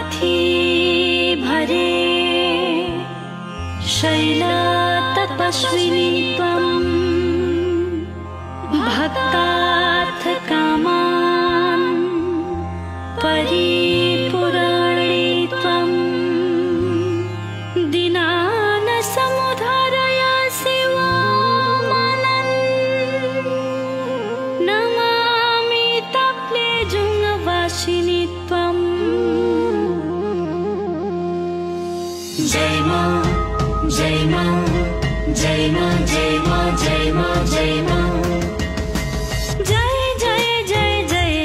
पाथी भरे शैल तपस्विनी त्वं भक्तार्थ कामान् परिपूरणी त्वं दीनान् समुद्धरय शिवामनन् नमामि तप्लेजुङ्गवासिनी त्वं। जय मां जय मां जय मां जय मां जय मां जय मां जय जय जय जय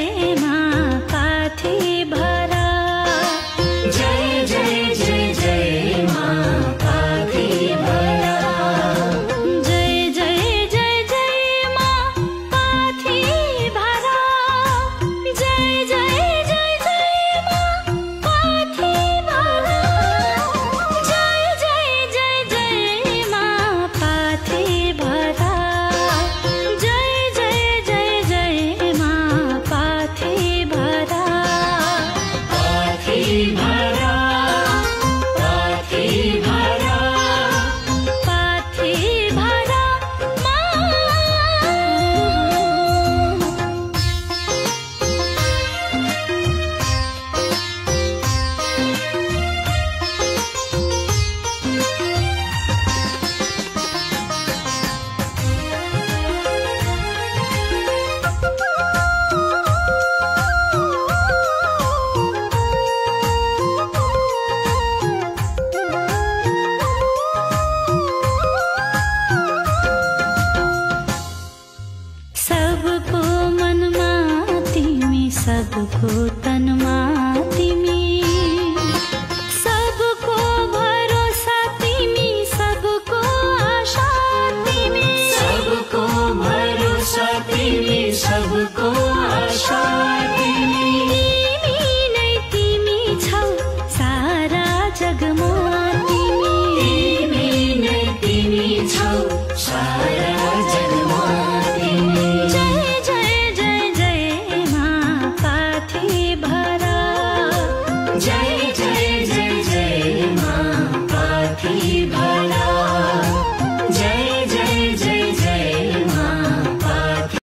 मां पाथी भरा जय जय जय जय मां पाथी भरा जय जय जय जय मां पाथी भरा जय जय जय जय मां पाथी भरा जय जय जय जय मां पाथी भरा जय जय जय जय मां पाथी भरा पाथी भरा पाथी भरा पाथी भरा मां। सबको मनमा तिमी सबको तनमा